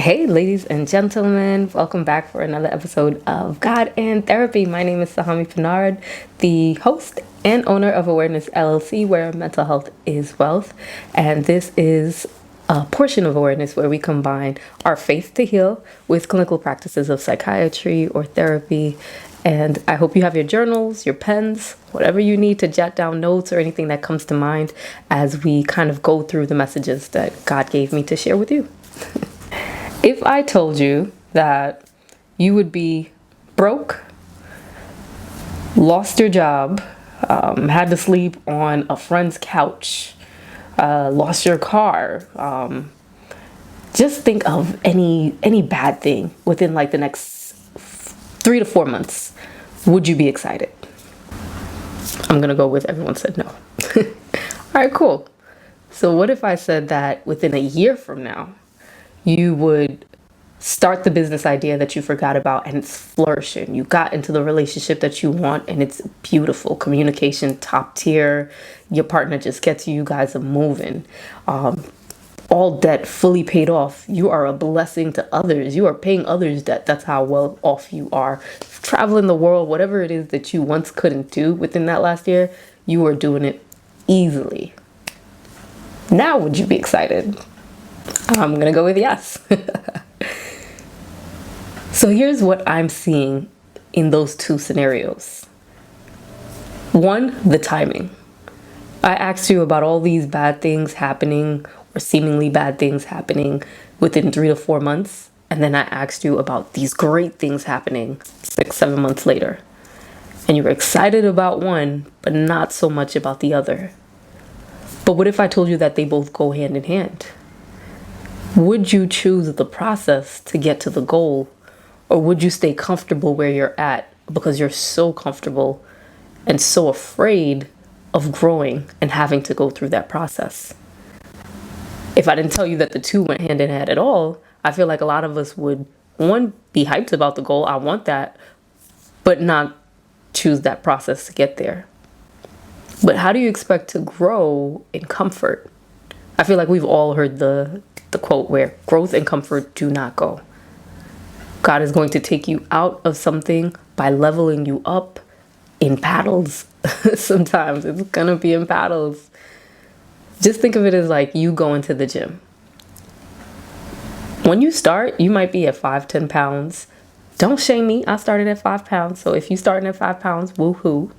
Hey, ladies and gentlemen, welcome back for another episode of God and Therapy. My name is Sahami Pinard, the host and owner of Awareness LLC, where mental health is wealth. And this is a portion of awareness where we combine our faith to heal with clinical practices of psychiatry or therapy. And I hope you have your journals, your pens, whatever you need to jot down notes or anything that comes to mind as we kind of go through the messages that God gave me to share with you. If I told you that you would be broke, lost your job, had to sleep on a friend's couch, lost your car, just think of any bad thing within like the next 3 to 4 months, would you be excited? I'm gonna go with everyone said no. All right, cool. So what if I said that within a year from now, you would start the business idea that you forgot about and it's flourishing. You got into the relationship that you want and it's beautiful. Communication, top tier. Your partner just gets you. You guys are moving. All debt fully paid off. You are a blessing to others. You are paying others debt. That's how well off you are. Traveling the world, whatever it is that you once couldn't do within that last year, you are doing it easily. Now would you be excited? I'm gonna go with yes. So here's what I'm seeing in those two scenarios. One, the timing. I asked you about all these bad things happening or seemingly bad things happening within 3 to 4 months. And then I asked you about these great things happening 6, 7 months later. And you were excited about one, but not so much about the other. But what if I told you that they both go hand in hand? Would you choose the process to get to the goal, or would you stay comfortable where you're at because you're so comfortable and so afraid of growing and having to go through that process? If I didn't tell you that the two went hand in hand at all, I feel like a lot of us would, one, be hyped about the goal, I want that, but not choose that process to get there. But how do you expect to grow in comfort? I feel like we've all heard the quote where growth and comfort do not go. God is going to take you out of something by leveling you up in paddles. Sometimes it's gonna be in paddles. Just think of it as like you going to the gym. When you start, you might be at 5-10 pounds. Don't shame me. I started at 5 pounds. So if you starting at 5 pounds, woohoo.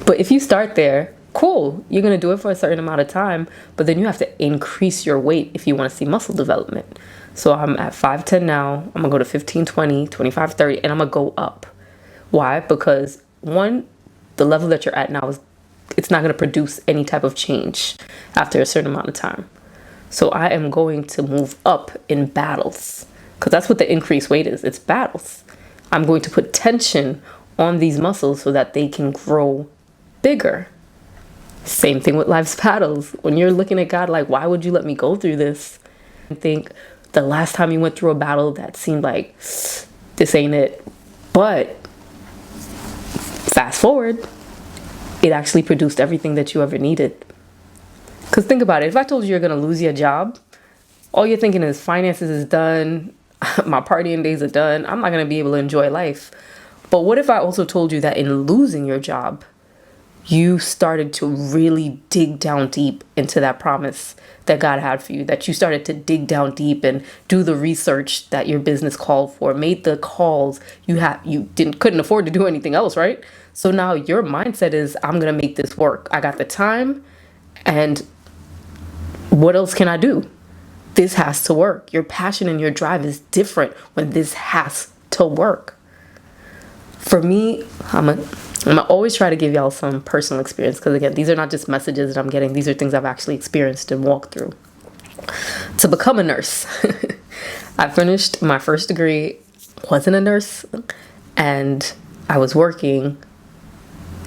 But if you start there, cool, you're going to do it for a certain amount of time, but then you have to increase your weight if you want to see muscle development. So I'm at 5'10" now. I'm going to go to 15, 20, 25, 30, and I'm going to go up. Why? Because one, the level that you're at now it's not going to produce any type of change after a certain amount of time. So I am going to move up in battles, because that's what the increased weight is. It's battles. I'm going to put tension on these muscles so that they can grow bigger. Same thing with life's battles. When you're looking at God like, why would you let me go through this? And think the last time you went through a battle that seemed like this ain't it. But fast forward, it actually produced everything that you ever needed. Because think about it. If I told you you're going to lose your job, all you're thinking is finances is done. My partying days are done. I'm not going to be able to enjoy life. But what if I also told you that in losing your job, you started to really dig down deep into that promise that God had for you, that you started to dig down deep and do the research that your business called for, made the calls you couldn't afford to do anything else, right? So now your mindset is, I'm going to make this work. I got the time, and what else can I do? This has to work. Your passion and your drive is different when this has to work. For me, I'm gonna always try to give y'all some personal experience, because again, these are not just messages that I'm getting. These are things I've actually experienced and walked through. To become a nurse, I finished my first degree, wasn't a nurse, and I was working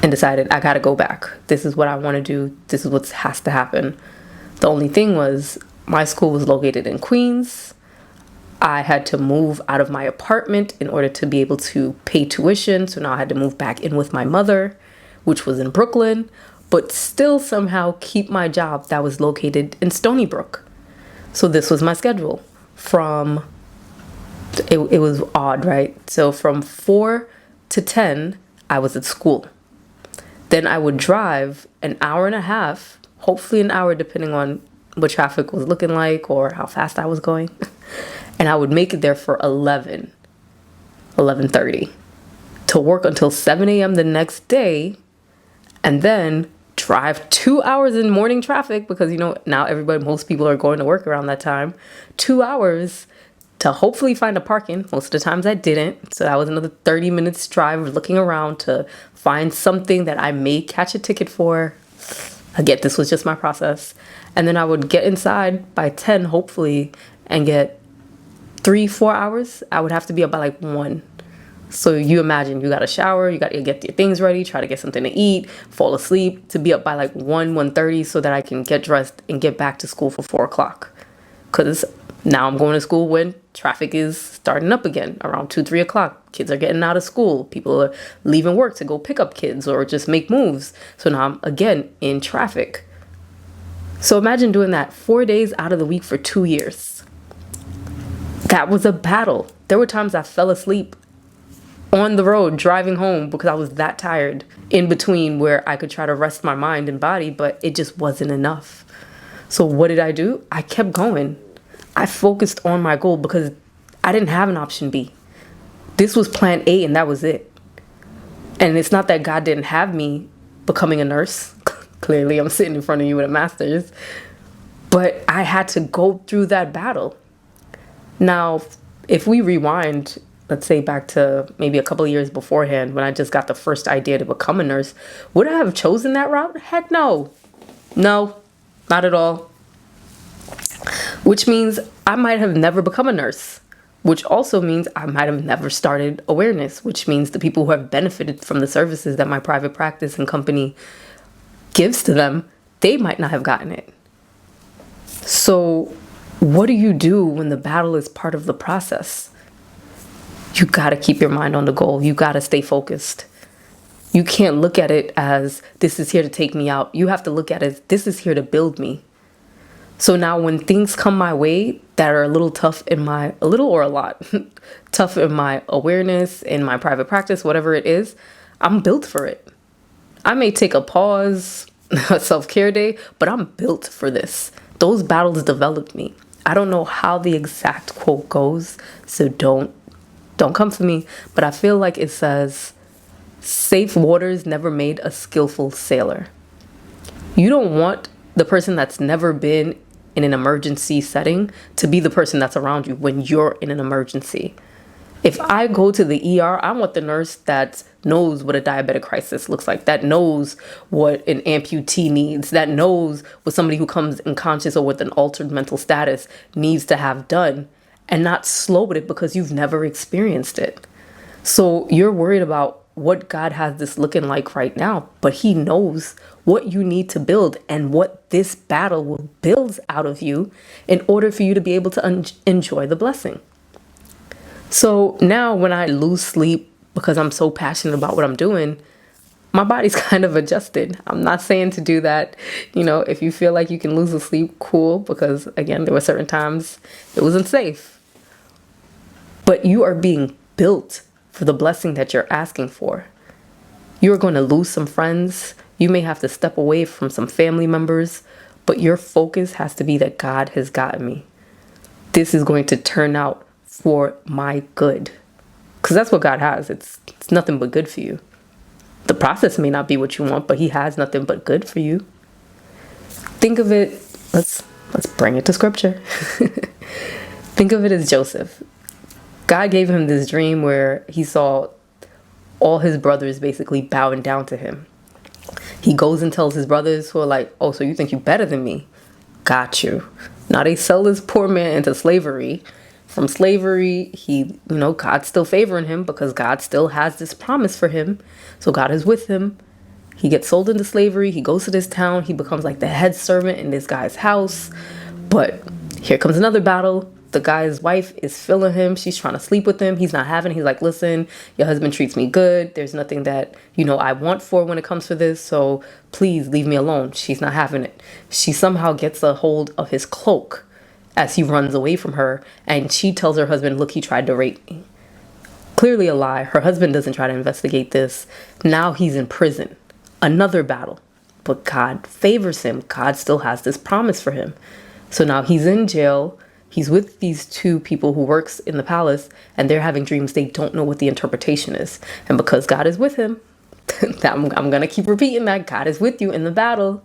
and decided I gotta go back. This is what I want to do. This is what has to happen. The only thing was, my school was located in Queens. I had to move out of my apartment in order to be able to pay tuition. So now I had to move back in with my mother, which was in Brooklyn, but still somehow keep my job that was located in Stony Brook. So this was my schedule. from, it was odd, right? So from 4 to 10, I was at school. Then I would drive an hour and a half, hopefully an hour, depending on what traffic was looking like or how fast I was going. And I would make it there for 11:30 to work until 7 a.m. the next day, and then drive 2 hours in morning traffic, because now most people are going to work around that time. 2 hours to hopefully find a parking. Most of the times I didn't. So that was another 30 minutes drive looking around to find something that I may catch a ticket for. Again, this was just my process. And then I would get inside by 10, hopefully, and get 3-4 hours. I would have to be up by like 1. So you imagine, you got to shower, you got to get your things ready, try to get something to eat, fall asleep, to be up by like 1:30 so that I can get dressed and get back to school for 4 o'clock. Because now I'm going to school when traffic is starting up again, around 2-3 o'clock. Kids are getting out of school. People are leaving work to go pick up kids or just make moves. So now I'm again in traffic. So imagine doing that 4 days out of the week for 2 years. That was a battle. There were times I fell asleep on the road driving home because I was that tired in between, where I could try to rest my mind and body, but it just wasn't enough. So what did I do? I kept going. I focused on my goal because I didn't have an option B. This was plan A, and that was it. And it's not that God didn't have me becoming a nurse. Clearly, I'm sitting in front of you with a master's. But I had to go through that battle. Now, if we rewind, let's say back to maybe a couple of years beforehand, when I just got the first idea to become a nurse, would I have chosen that route? Heck no. No, not at all. Which means I might have never become a nurse, which also means I might have never started awareness, which means the people who have benefited from the services that my private practice and company gives to them, they might not have gotten it. So what do you do when the battle is part of the process? You got to keep your mind on the goal. You got to stay focused. You can't look at it as this is here to take me out. You have to look at it as this is here to build me. So now when things come my way that are a little tough in my, a little or a lot, tough in my awareness, in my private practice, whatever it is, I'm built for it. I may take a pause, a self-care day, but I'm built for this. Those battles developed me. I don't know how the exact quote goes, so don't come for me, but I feel like it says, safe waters never made a skillful sailor. You don't want the person that's never been in an emergency setting to be the person that's around you when you're in an emergency. If I go to the ER, I want the nurse that knows what a diabetic crisis looks like, that knows what an amputee needs, that knows what somebody who comes unconscious or with an altered mental status needs to have done, and not slow with it because you've never experienced it. So you're worried about what God has this looking like right now, but He knows what you need to build and what this battle will build out of you in order for you to be able to enjoy the blessing. So now when I lose sleep because I'm so passionate about what I'm doing, my body's kind of adjusted. I'm not saying to do that. If you feel like you can lose the sleep, cool, because again, there were certain times it wasn't safe. But you are being built for the blessing that you're asking for. You're going to lose some friends. You may have to step away from some family members, but your focus has to be that God has gotten me. This is going to turn out for my good. Because that's what God has. It's nothing but good for you. The process may not be what you want, but He has nothing but good for you. Think of it, let's bring it to scripture. Think of it as Joseph. God gave him this dream where he saw all his brothers basically bowing down to him. He goes and tells his brothers, who are like, oh, so you think you're better than me? Got you. Now they sell this poor man into slavery. From slavery, God's still favoring him because God still has this promise for him. So God is with him. He gets sold into slavery. He goes to this town. He becomes like the head servant in this guy's house. But here comes another battle. The guy's wife is feeling him. She's trying to sleep with him. He's not having it. He's like, listen, your husband treats me good. There's nothing that, I want for when it comes to this. So please leave me alone. She's not having it. She somehow gets a hold of his cloak as he runs away from her. And she tells her husband, look, he tried to rape me. Clearly a lie. Her husband doesn't try to investigate this. Now he's in prison. Another battle. But God favors him. God still has this promise for him. So now he's in jail. He's with these two people who works in the palace, and they're having dreams. They don't know what the interpretation is. And because God is with him, I'm going to keep repeating that. God is with you in the battle.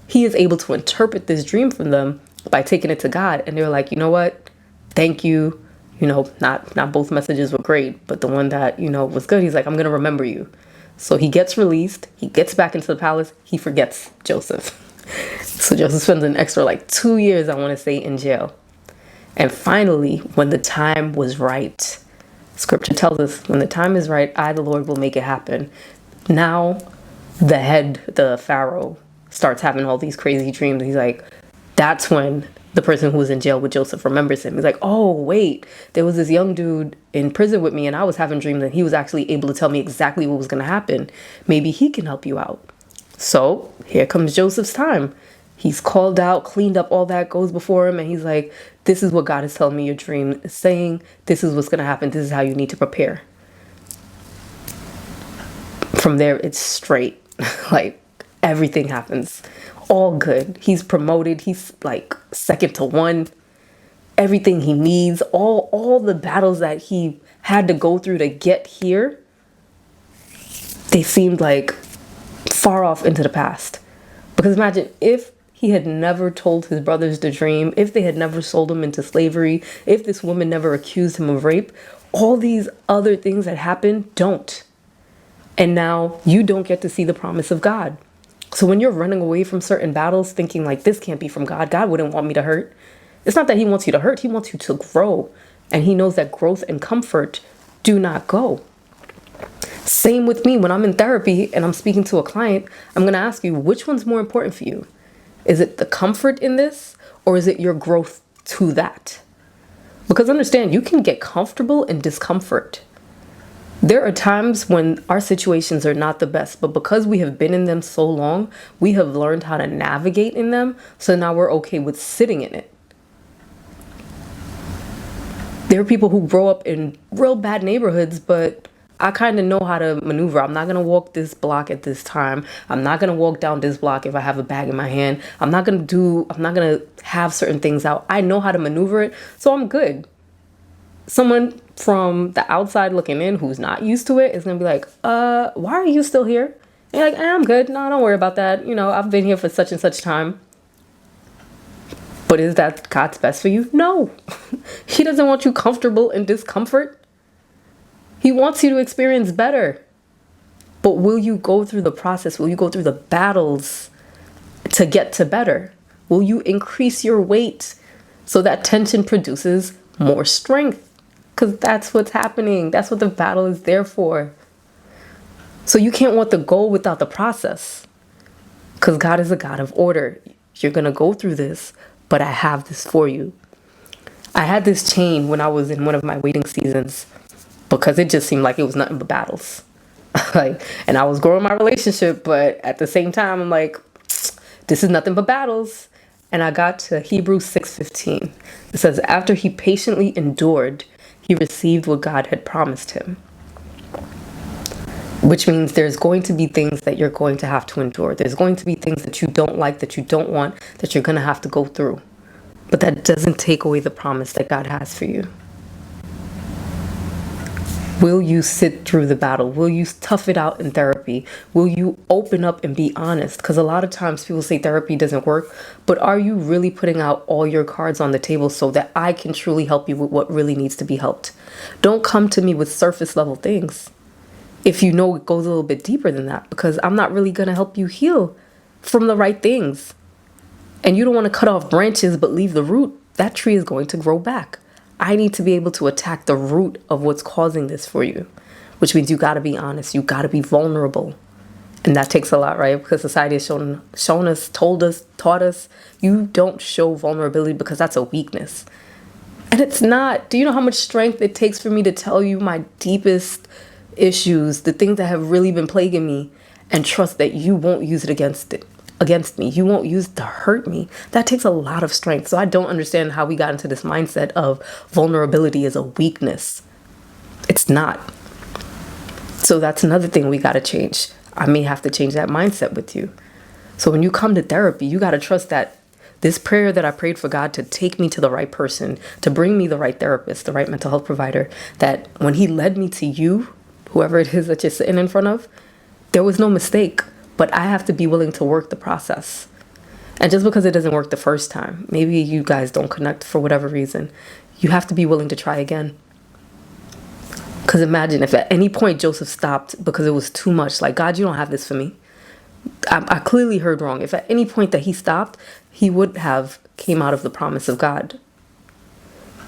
He is able to interpret this dream from them by taking it to God. And they're like, you know what? Thank you. You know, not both messages were great, but the one that, you know, was good, he's like, I'm going to remember you. So he gets released. He gets back into the palace. He forgets Joseph. So Joseph spends an extra like 2 years, I want to say, in jail. And finally, when the time was right, scripture tells us, when the time is right, I, the Lord, will make it happen. Now the Pharaoh, starts having all these crazy dreams. He's like, that's when the person who was in jail with Joseph remembers him. He's like, oh, wait, there was this young dude in prison with me and I was having dreams and he was actually able to tell me exactly what was going to happen. Maybe he can help you out. So here comes Joseph's time. He's called out, cleaned up, all that goes before him. And he's like, this is what God is telling me your dream is saying. This is what's going to happen. This is how you need to prepare. From there, it's straight. Like everything happens. All good. He's promoted. He's like second to one. Everything he needs, all the battles that he had to go through to get here, they seemed like far off into the past. Because imagine if he had never told his brothers the dream, if they had never sold him into slavery, if this woman never accused him of rape, all these other things that happened don't. And now you don't get to see the promise of God. So when you're running away from certain battles thinking like, this can't be from God, God wouldn't want me to hurt. It's not that he wants you to hurt. He wants you to grow. And he knows that growth and comfort do not go. Same with me when I'm in therapy and I'm speaking to a client, I'm going to ask you, which one's more important for you? Is it the comfort in this or is it your growth to that? Because understand, you can get comfortable in discomfort. There are times when our situations are not the best, but because we have been in them so long, we have learned how to navigate in them. So now we're okay with sitting in it. There are people who grow up in real bad neighborhoods, but I kind of know how to maneuver. I'm not going to walk this block at this time. I'm not going to walk down this block if I have a bag in my hand. I'm not going to have certain things out. I know how to maneuver it, so I'm good. Someone from the outside looking in who's not used to it is going to be like, why are you still here? And you're like, I'm good. No, don't worry about that. You know, I've been here for such and such time. But is that God's best for you? No. He doesn't want you comfortable in discomfort. He wants you to experience better. But will you go through the process? Will you go through the battles to get to better? Will you increase your weight so that tension produces more strength? Because that's what's happening. That's what the battle is there for. So you can't want the goal without the process. Because God is a God of order. You're going to go through this, but I have this for you. I had this chain when I was in one of my waiting seasons because it just seemed like it was nothing but battles. And I was growing my relationship, but at the same time, I'm like, this is nothing but battles. And I got to Hebrews 6:15. It says, after he patiently endured, he received what God had promised him. Which means there's going to be things that you're going to have to endure. There's going to be things that you don't like, that you don't want, that you're going to have to go through. But that doesn't take away the promise that God has for you. Will you sit through the battle? Will you tough it out in therapy? Will you open up and be honest? Because a lot of times people say therapy doesn't work, but are you really putting out all your cards on the table so that I can truly help you with what really needs to be helped? Don't come to me with surface level things if you know it goes a little bit deeper than that, because I'm not really going to help you heal from the right things. And you don't want to cut off branches but leave the root. That tree is going to grow back. I need to be able to attack the root of what's causing this for you, which means you got to be honest. You got to be vulnerable. And that takes a lot, right? Because society has shown us, taught us, you don't show vulnerability because that's a weakness. And it's not. Do you know how much strength it takes for me to tell you my deepest issues, the things that have really been plaguing me, and trust that you won't use it against me. You won't use it to hurt me. That takes a lot of strength. So I don't understand how we got into this mindset of vulnerability is a weakness. It's not. So that's another thing we got to change. I may have to change that mindset with you. So when you come to therapy, you got to trust that this prayer that I prayed for God to take me to the right person, to bring me the right therapist, the right mental health provider, that when he led me to you, whoever it is that you're sitting in front of, there was no mistake. But I have to be willing to work the process. And just because it doesn't work the first time, maybe you guys don't connect for whatever reason, you have to be willing to try again. Because imagine if at any point Joseph stopped because it was too much, like, God, you don't have this for me. I clearly heard wrong. If at any point that he stopped, he would have came out of the promise of God.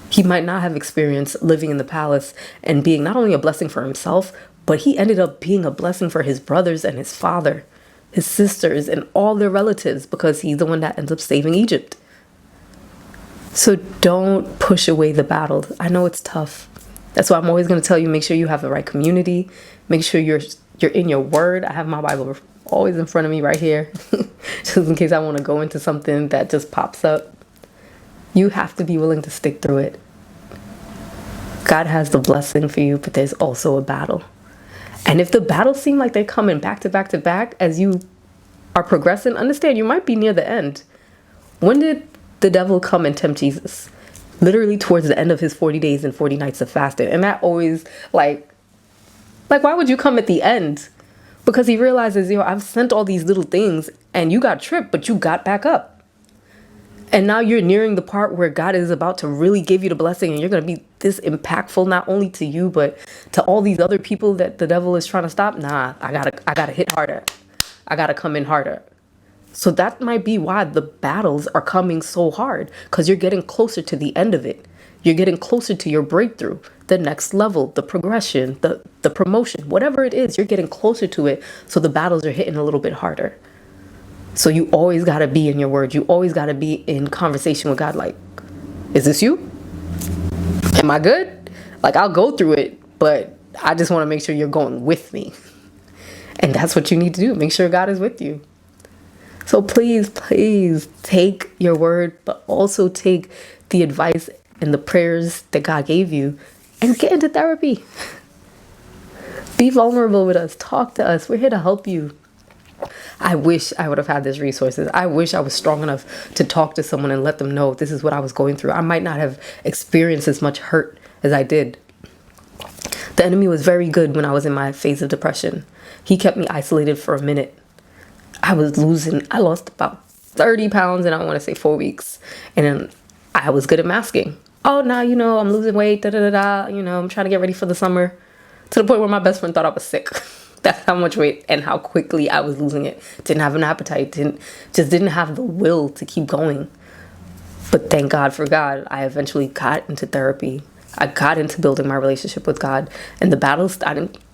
He might not have experienced living in the palace and being not only a blessing for himself, but he ended up being a blessing for his brothers and his father, his sisters, and all their relatives, because he's the one that ends up saving Egypt. So don't push away the battle. I know it's tough. That's why I'm always going to tell you, make sure you have the right community. Make sure you're in your word. I have my Bible always in front of me right here, just in case I want to go into something that just pops up. You have to be willing to stick through it. God has the blessing for you, but there's also a battle. And if the battles seem like they're coming back to back to back as you are progressing, understand you might be near the end. When did the devil come and tempt Jesus? Literally towards the end of his 40 days and 40 nights of fasting. And that always, like, why would you come at the end? Because he realizes, I've sent all these little things and you got tripped, but you got back up. And now you're nearing the part where God is about to really give you the blessing, and you're going to be this impactful, not only to you, but to all these other people that the devil is trying to stop. Nah, I gotta hit harder. I gotta come in harder. So that might be why the battles are coming so hard, because you're getting closer to the end of it. You're getting closer to your breakthrough, the next level, the progression, the promotion, whatever it is, you're getting closer to it. So the battles are hitting a little bit harder. So you always got to be in your word. You always got to be in conversation with God. Like, is this you? Am I good? Like, I'll go through it, but I just want to make sure you're going with me. And that's what you need to do. Make sure God is with you. So please, please take your word, but also take the advice and the prayers that God gave you and get into therapy. Be vulnerable with us. Talk to us. We're here to help you. I wish I would have had these resources. I wish I was strong enough to talk to someone and let them know this is what I was going through. I might not have experienced as much hurt as I did. The enemy was very good when I was in my phase of depression. He kept me isolated for a minute. I lost about 30 pounds in, I want to say 4 weeks. And then I was good at masking. Oh, now, I'm losing weight, I'm trying to get ready for the summer. To the point where my best friend thought I was sick. That's how much weight and how quickly I was losing it. Didn't have an appetite, didn't have the will to keep going. But thank God for God, I eventually got into therapy. I got into building my relationship with God. And the battles,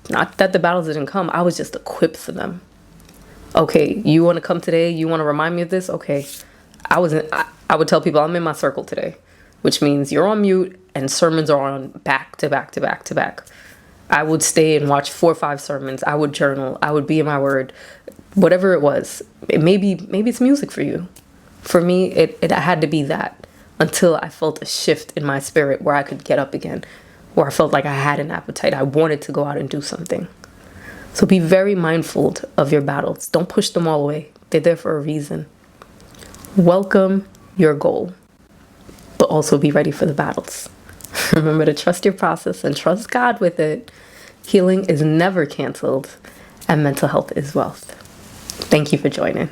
not that the battles didn't come, I was just equipped for them. Okay, you want to come today? You want to remind me of this? Okay. I would tell people I'm in my circle today, which means you're on mute and sermons are on back to back to back to back. I would stay and watch 4 or 5 sermons. I would journal. I would be in my word, whatever it was. Maybe it's music for you. For me, it had to be that until I felt a shift in my spirit where I could get up again, where I felt like I had an appetite. I wanted to go out and do something. So be very mindful of your battles. Don't push them all away. They're there for a reason. Welcome your goal, but also be ready for the battles. Remember to trust your process and trust God with it. Healing is never canceled, and mental health is wealth. Thank you for joining.